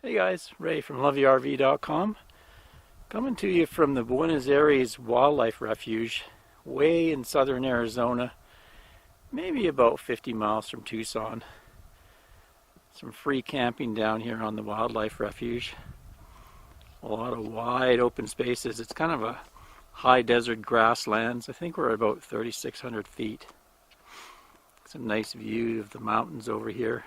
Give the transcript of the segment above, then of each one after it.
Hey guys, Ray from loveyourrv.com, coming to you from the Buenos Aires Wildlife Refuge, way in southern Arizona, maybe about 50 miles from Tucson. Some free camping down here on the Wildlife Refuge. A lot of wide open spaces. It's kind of a high desert grasslands. I think we're at about 3,600 feet. Some nice view of the mountains over here.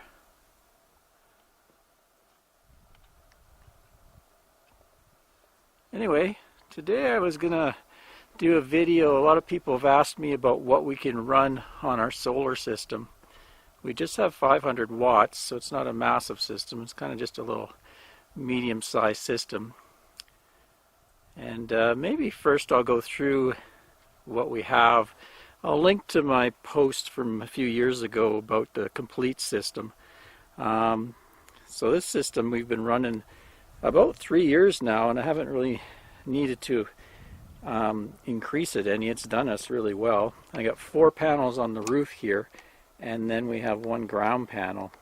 Anyway, today I was gonna do a video. A lot of people have asked me about what we can run on our solar system. We just have 500 watts, so it's not a massive system. It's kind of just a little medium-sized system. And maybe first I'll go through what we have. I'll link to my post from a few years ago about the complete system. So this system we've been running about 3 years now, and I haven't really needed to increase it any. It's done us really well. I got 4 panels on the roof here, and then we have 1 ground panel.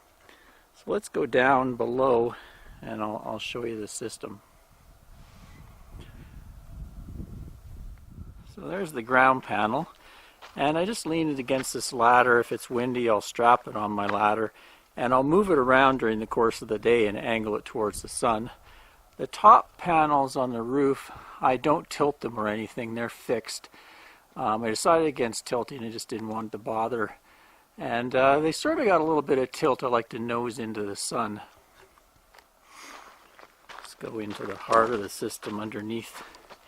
So let's go down below and I'll show you the system. So there's the ground panel, and I just lean it against this ladder. If it's windy, I'll strap it on my ladder, and I'll move it around during the course of the day and angle it towards the sun. The top panels on the roof, I don't tilt them or anything, they're fixed. I decided against tilting, I just didn't want to bother. And they sort of got a little bit of tilt. I like to nose into the sun. Let's go into the heart of the system underneath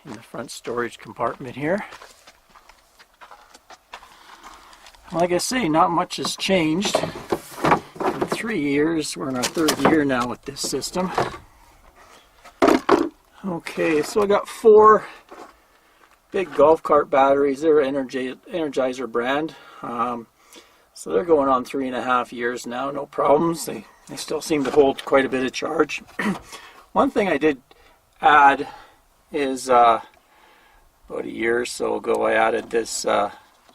in the front storage compartment here. Like I say, not much has changed. In 3 years, we're in our 3rd year now with this system. Okay, so I got 4 big golf cart batteries. They're Energizer brand. So they're going on 3.5 years now, no problems. They still seem to hold quite a bit of charge. One thing I did add is about a year or so ago, I added this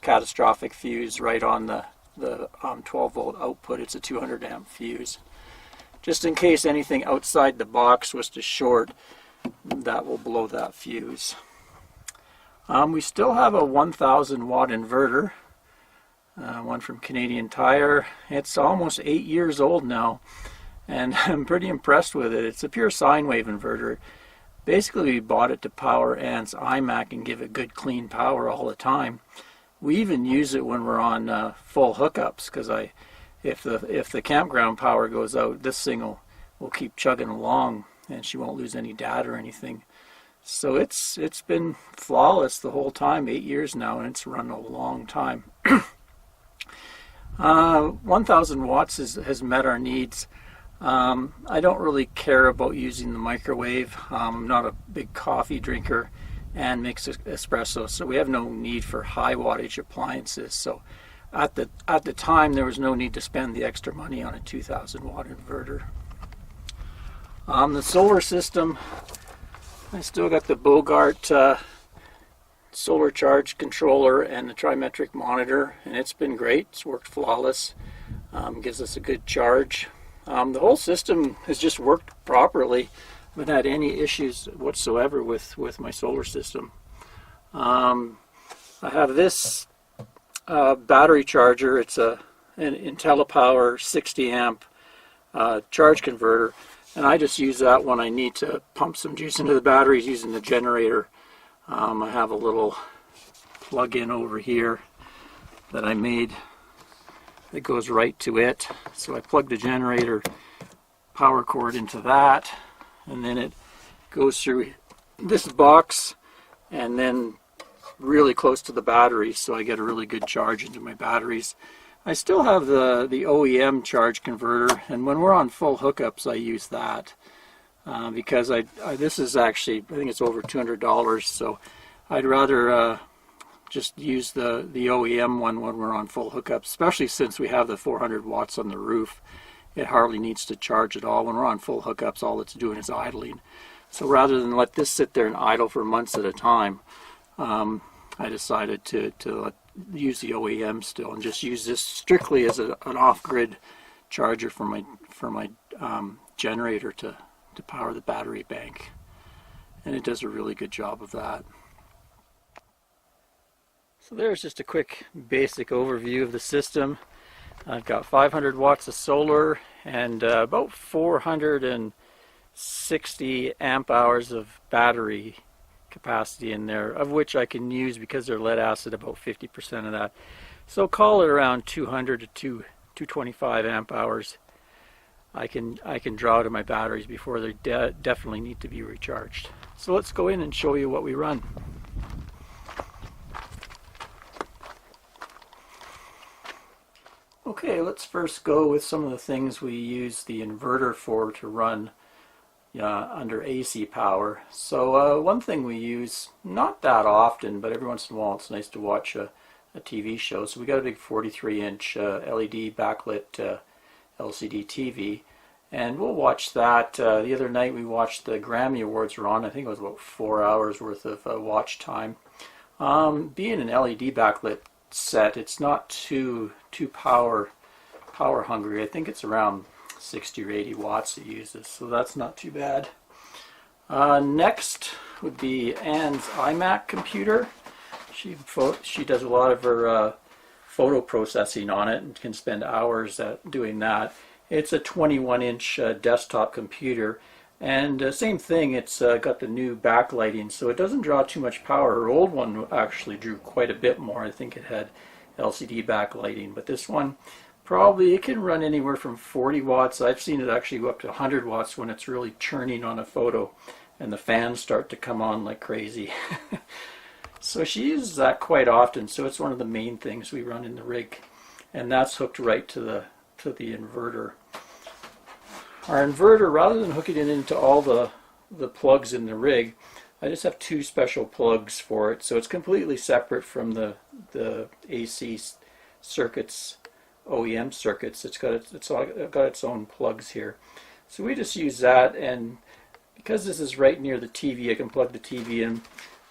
catastrophic fuse right on the 12 volt output. It's a 200 amp fuse. Just in case anything outside the box was to short, that will blow that fuse. We still have a 1,000 watt inverter, one from Canadian Tire. It's almost 8 years old now, and I'm pretty impressed with it. It's a pure sine wave inverter. Basically, we bought it to power Ant's iMac and give it good clean power all the time. We even use it when we're on full hookups, because if the campground power goes out, this thing will keep chugging along, and she won't lose any data or anything. So it's been flawless the whole time, 8 years now, and it's run a long time. 1,000 watts has met our needs. I don't really care about using the microwave. I'm not a big coffee drinker and mix espresso, so we have no need for high wattage appliances. So at the time, there was no need to spend the extra money on a 2,000 watt inverter. The solar system, I still got the Bogart solar charge controller and the trimetric monitor, and it's been great. It's worked flawless. Gives us a good charge. The whole system has just worked properly. I haven't had any issues whatsoever with my solar system. I have this battery charger. It's an IntelliPower 60 amp charge converter. And I just use that when I need to pump some juice into the batteries using the generator. I have a little plug-in over here that I made that goes right to it. So I plug the generator power cord into that, and then it goes through this box and then really close to the batteries, so I get a really good charge into my batteries. I still have the OEM charge converter, and when we're on full hookups, I use that because this is actually, I think it's over $200, so I'd rather just use the OEM one when we're on full hookups, especially since we have the 400 watts on the roof. It hardly needs to charge at all. When we're on full hookups, all it's doing is idling. So rather than let this sit there and idle for months at a time, I decided to use the OEM still and just use this strictly as an off-grid charger for my generator to to power the battery bank, and it does a really good job of that. So there's just a quick basic overview of the system. I've got 500 watts of solar and about 460 amp hours of battery capacity in there, of which I can use, because they're lead acid, about 50% of that. So call it around 200 to 225 amp hours I can draw to my batteries before they definitely need to be recharged. So let's go in and show you what we run. Okay, let's first go with some of the things we use the inverter for to run under AC power. So one thing we use, not that often, but every once in a while it's nice to watch a TV show. So we got a big 43-inch LED backlit LCD TV, and we'll watch that. The other night we watched the Grammy Awards were on. I think it was about 4 hours worth of watch time. Being an LED backlit set, it's not too power hungry. I think it's around 60 or 80 watts it uses, so that's not too bad. Next would be Anne's iMac computer. She does a lot of her photo processing on it and can spend hours doing that. It's a 21-inch desktop computer, and same thing, it's got the new backlighting, so it doesn't draw too much power. Her old one actually drew quite a bit more. I think it had LCD backlighting, but this one, probably it can run anywhere from 40 watts. I've seen it actually go up to 100 watts when it's really churning on a photo and the fans start to come on like crazy. So she uses that quite often, so it's one of the main things we run in the rig, and that's hooked right to the inverter. Our inverter, rather than hooking it into all the plugs in the rig, I just have two special plugs for it, so it's completely separate from the AC circuits, OEM circuits. It's got its own plugs here. So we just use that, and because this is right near the TV, I can plug the TV in.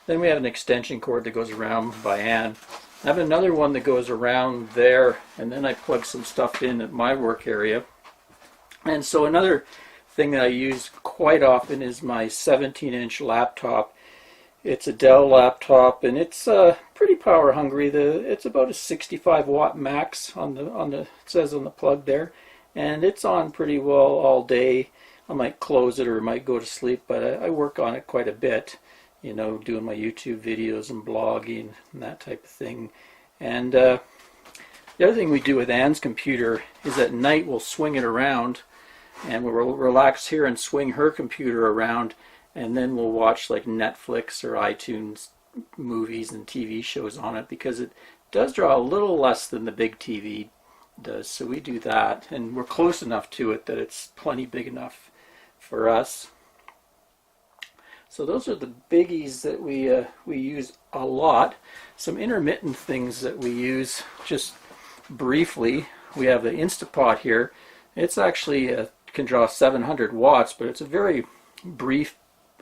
Then we have an extension cord that goes around by Ann. I have another one that goes around there, and then I plug some stuff in at my work area. And so another thing that I use quite often is my 17-inch laptop. It's a Dell laptop, and it's pretty power hungry. It's about a 65 watt max it says on the plug there, and it's on pretty well all day. I might close it or might go to sleep, but I work on it quite a bit, doing my YouTube videos and blogging and that type of thing. And the other thing we do with Ann's computer is at night we'll swing it around, and we'll relax here and swing her computer around, and then we'll watch like Netflix or iTunes movies and TV shows on it, because it does draw a little less than the big TV does. So we do that, and we're close enough to it that it's plenty big enough for us. So those are the biggies that we use a lot. Some intermittent things that we use just briefly. We have the Instapot here. It's actually can draw 700 watts, but it's a very brief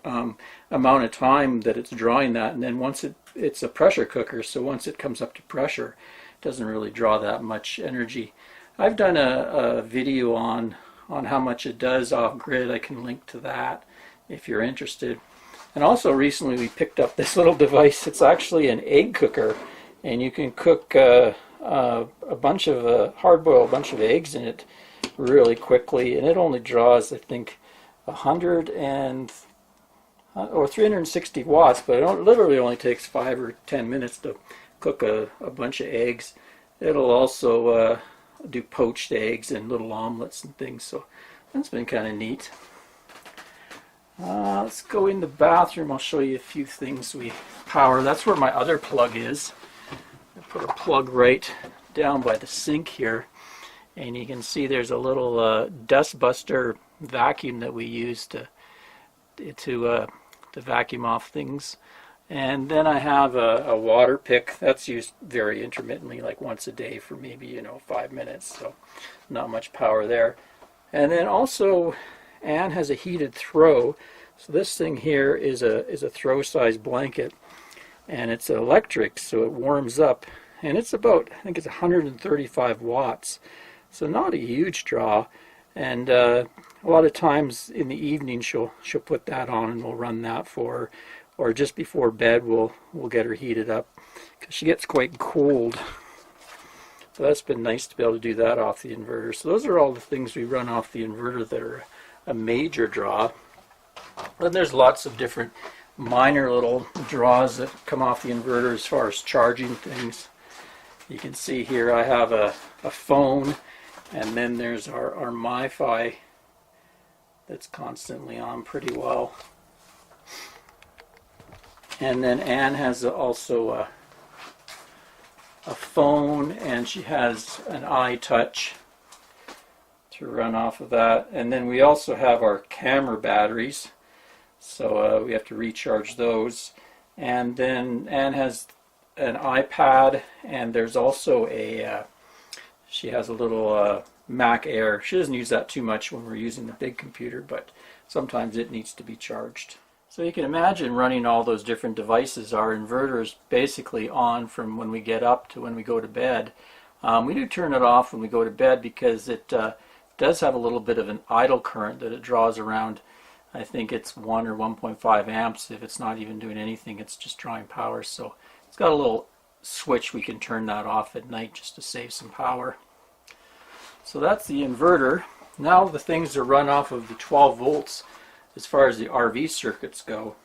amount of time that it's drawing that, and then once it's a pressure cooker, so once it comes up to pressure, it doesn't really draw that much energy. I've done a video on how much it does off grid. I can link to that if you're interested. And also recently we picked up this little device. It's actually an egg cooker, and you can cook hard-boil a bunch of eggs in it really quickly, and it only draws, I think, 360 watts, but it literally only takes 5 or 10 minutes to cook a bunch of eggs. It'll also do poached eggs and little omelets and things, so that's been kind of neat. Let's go in the bathroom. I'll show you a few things we power. That's where my other plug is. I put a plug right down by the sink here, and you can see there's a little dust buster vacuum that we use to vacuum off things. And then I have a water pick that's used very intermittently, like once a day for maybe 5 minutes, so not much power there. And then also Anne has a heated throw. So this thing here is a throw size blanket, and it's electric, so it warms up, and it's about, I think it's 135 watts, so not a huge draw. And a lot of times in the evening she'll put that on and we'll run that for her, or just before bed we'll get her heated up because she gets quite cold. So that's been nice to be able to do that off the inverter. So those are all the things we run off the inverter that are a major draw. Then there's lots of different minor little draws that come off the inverter as far as charging things. You can see here I have a phone, and then there's our MiFi that's constantly on pretty well. And then Anne has also a phone, and she has an iTouch to run off of that. And then we also have our camera batteries, so we have to recharge those. And then Anne has an iPad, and there's also she has a little Mac Air. She doesn't use that too much when we're using the big computer, but sometimes it needs to be charged. So you can imagine running all those different devices. Our inverter is basically on from when we get up to when we go to bed. We do turn it off when we go to bed because it does have a little bit of an idle current that it draws around. I think it's 1 or 1.5 amps. If it's not even doing anything, it's just drawing power. So it's got a little switch we can turn that off at night just to save some power. So that's the inverter. Now the things that run off of the 12 volts as far as the RV circuits go.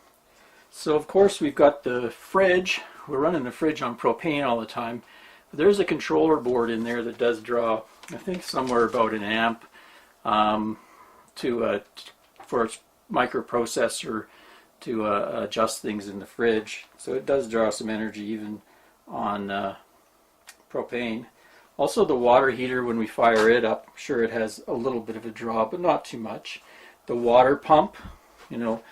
So of course we've got the fridge. We're running the fridge on propane all the time. But there's a controller board in there that does draw, I think, somewhere about an amp for its microprocessor to adjust things in the fridge. So it does draw some energy even on propane. Also the water heater, when we fire it up, I'm sure it has a little bit of a draw, but not too much. The water pump, you know,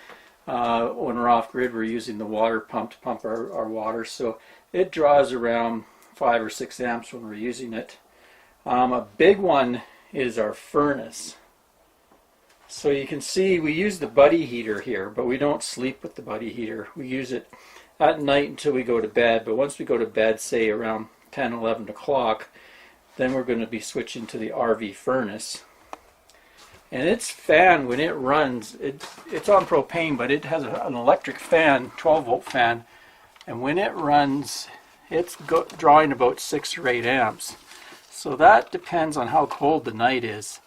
when we're off grid, we're using the water pump to pump our water, so it draws around 5 or 6 amps when we're using it. A big one is our furnace. So you can see we use the buddy heater here, but we don't sleep with the buddy heater. We use it at night until we go to bed, but once we go to bed, say around 10, 11 o'clock, then we're going to be switching to the RV furnace. And its fan, when it runs, it's on propane, but it has an electric fan, 12 volt fan, and when it runs, it's drawing about 6 or 8 amps. So that depends on how cold the night is.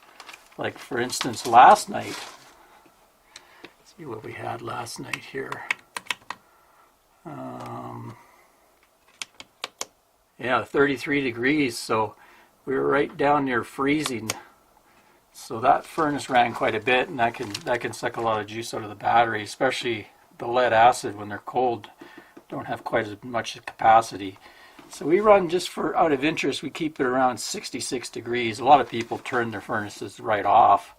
Like for instance, last night, let's see what we had last night here. Yeah, 33 degrees, so we were right down near freezing. So that furnace ran quite a bit, and that can suck a lot of juice out of the battery, especially the lead acid when they're cold, don't have quite as much capacity. So we run, just for out of interest, we keep it around 66 degrees. A lot of people turn their furnaces right off,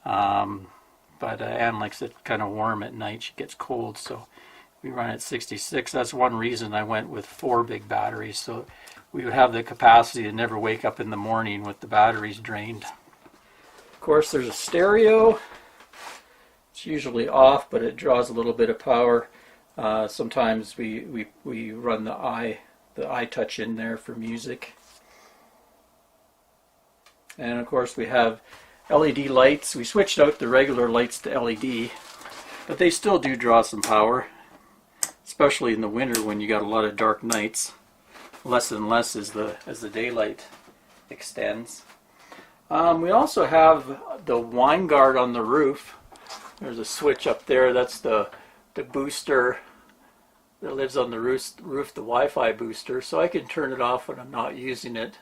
but Anne likes it kind of warm at night. She gets cold, so we run at 66. That's one reason I went with 4 big batteries, so we would have the capacity to never wake up in the morning with the batteries drained. Of course, there's a stereo. It's usually off, but it draws a little bit of power. Sometimes we run the iTouch in there for music. And of course we have LED lights. We switched out the regular lights to LED, but they still do draw some power, especially in the winter when you got a lot of dark nights. Less and less as the daylight extends. We also have the wine guard on the roof. There's a switch up there. That's the booster that lives on the roof, the Wi-Fi booster, so I can turn it off when I'm not using it.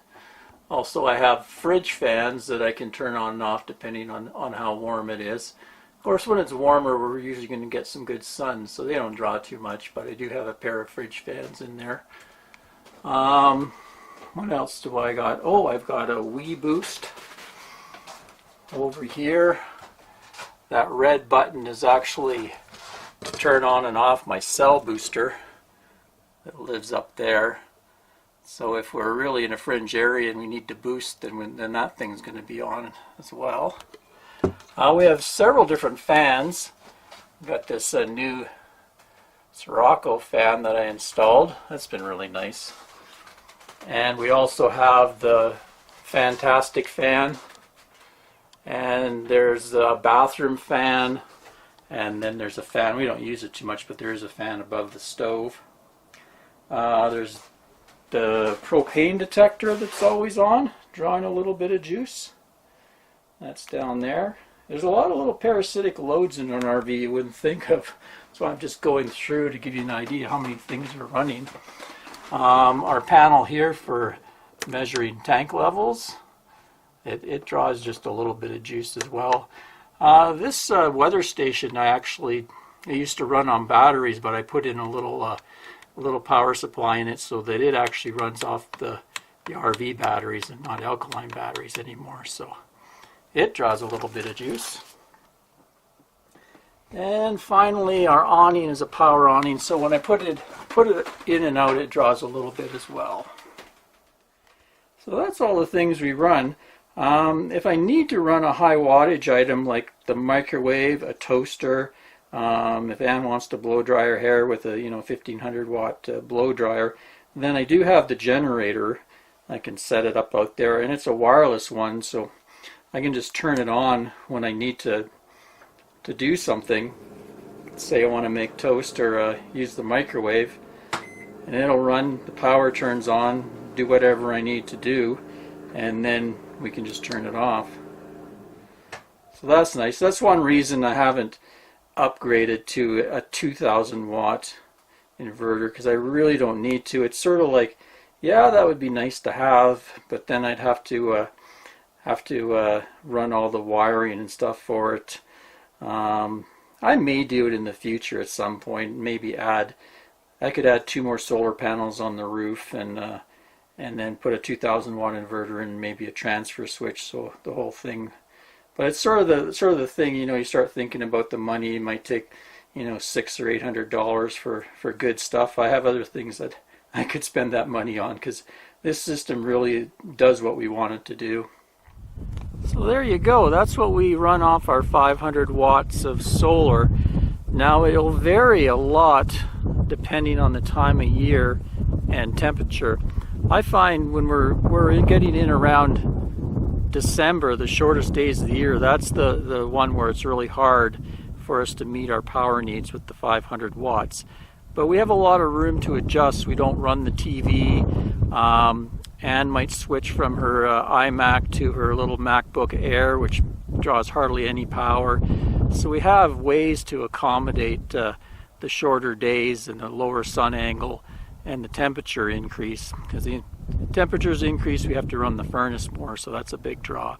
Also, I have fridge fans that I can turn on and off depending on how warm it is. Of course, when it's warmer, we're usually going to get some good sun, so they don't draw too much, but I do have a pair of fridge fans in there. What else do I got? Oh, I've got a Wii Boost over here. That red button is actually to turn on and off my cell booster that lives up there. So if we're really in a fringe area and we need to boost, then that thing's going to be on as well. We have several different fans. We've got this new Sirocco fan that I installed. That's been really nice. And we also have the Fantastic fan. And there's a bathroom fan, and then there's a fan. We don't use it too much, but there is a fan above the stove. There's the propane detector that's always on, drawing a little bit of juice. That's down there. There's a lot of little parasitic loads in an RV you wouldn't think of. So I'm just going through to give you an idea how many things are running. Our panel here for measuring tank levels. It draws just a little bit of juice as well. This weather station I used to run on batteries, but I put in a little power supply in it so that it actually runs off the RV batteries and not alkaline batteries anymore. So it draws a little bit of juice. And finally, our awning is a power awning, so when I put it in and out, it draws a little bit as well. So that's all the things we run. If I need to run a high wattage item like the microwave, a toaster, if Ann wants to blow dry her hair with a 1500 watt blow dryer, then I do have the generator. I can set it up out there, and it's a wireless one, so I can just turn it on when I need to do something. Say I want to make toast or use the microwave, and it'll run, the power turns on, do whatever I need to do, and then we can just turn it off. So that's nice. That's one reason I haven't upgraded to a 2000 watt inverter, because I really don't need to. It's sort of like, yeah, that would be nice to have, but then I'd have to run all the wiring and stuff for it. I may do it in the future at some point. Maybe I could add 2 more solar panels on the roof, and then put a 2000 watt inverter and maybe a transfer switch, so the whole thing. But it's sort of the thing, you start thinking about the money. You might take $600 or $800 for good stuff. I have other things that I could spend that money on, because this system really does what we want it to do. So there you go. That's what we run off our 500 watts of solar. Now it'll vary a lot depending on the time of year and temperature. I find when we're getting in around December, the shortest days of the year, that's the one where it's really hard for us to meet our power needs with the 500 watts. But we have a lot of room to adjust. We don't run the TV. Ann might switch from her iMac to her little MacBook Air, which draws hardly any power. So we have ways to accommodate the shorter days and the lower sun angle and the temperature increase. Because the temperatures increase, we have to run the furnace more, so that's a big draw.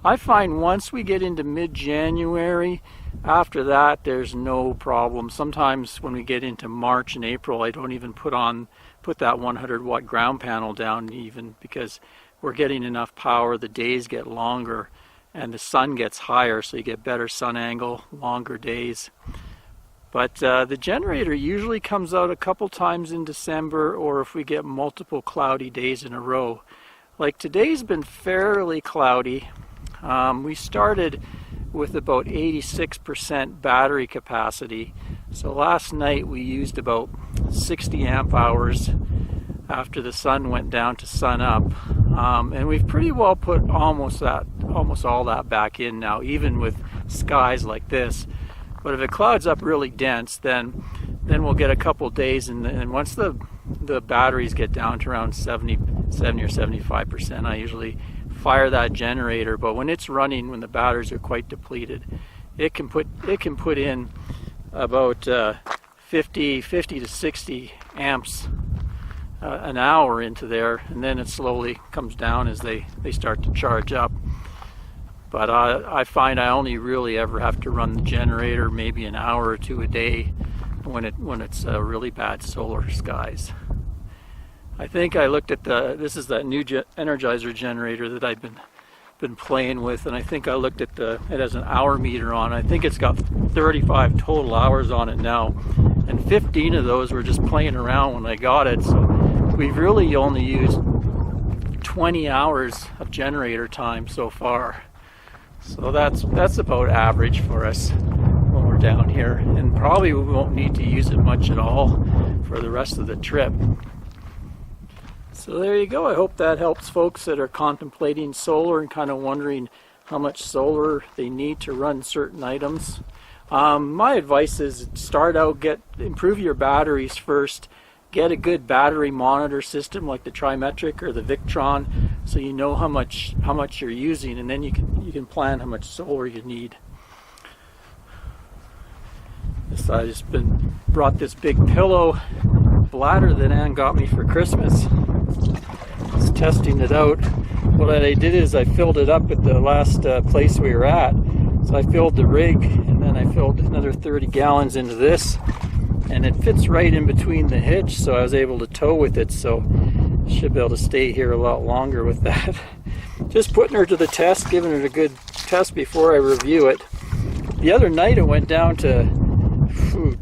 I find once we get into mid-January, after that there's no problem. Sometimes when we get into March and April, I don't even put that 100 watt ground panel down, even, because we're getting enough power. The days get longer and the sun gets higher, so you get better sun angle, longer days. But the generator usually comes out a couple times in December, or if we get multiple cloudy days in a row. Like today's been fairly cloudy. We started with about 86% battery capacity. So last night we used about 60 amp hours after the sun went down to sun up. And we've pretty well put almost all that back in now, even with skies like this. But if it clouds up really dense, then we'll get a couple days, and once the batteries get down to around 70 or 75%, I usually fire that generator. But when it's running, when the batteries are quite depleted, it can put in about 50 to 60 amps an hour into there, and then it slowly comes down as they start to charge up. But I find I only really ever have to run the generator maybe an hour or two a day when it's really bad solar skies. I think I looked at this is that new Energizer generator that I've been playing with, and I think I looked at it has an hour meter on. I think it's got 35 total hours on it now, and 15 of those were just playing around when I got it. So we've really only used 20 hours of generator time so far. So that's about average for us when we're down here, and probably we won't need to use it much at all for the rest of the trip. So there you go. I hope that helps folks that are contemplating solar and kind of wondering how much solar they need to run certain items. My advice is start out, improve your batteries first. Get a good battery monitor system like the Trimetric or the Victron, so you know how much you're using, and then you can plan how much solar you need. So I just brought this big pillow bladder that Ann got me for Christmas. Just testing it out. What I did is I filled it up at the last place we were at. So I filled the rig, and then I filled another 30 gallons into this, and it fits right in between the hitch, so I was able to tow with it, so I should be able to stay here a lot longer with that. Just putting her to the test, giving it a good test before I review it. The other night it went down to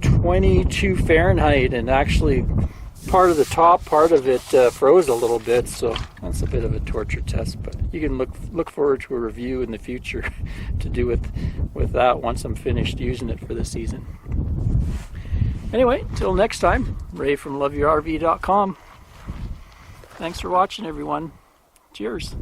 22 Fahrenheit, and actually part of the top part of it froze a little bit, so that's a bit of a torture test, but you can look forward to a review in the future to do with that once I'm finished using it for the season. Anyway, till next time, Ray from loveyourrv.com. Thanks for watching, everyone. Cheers.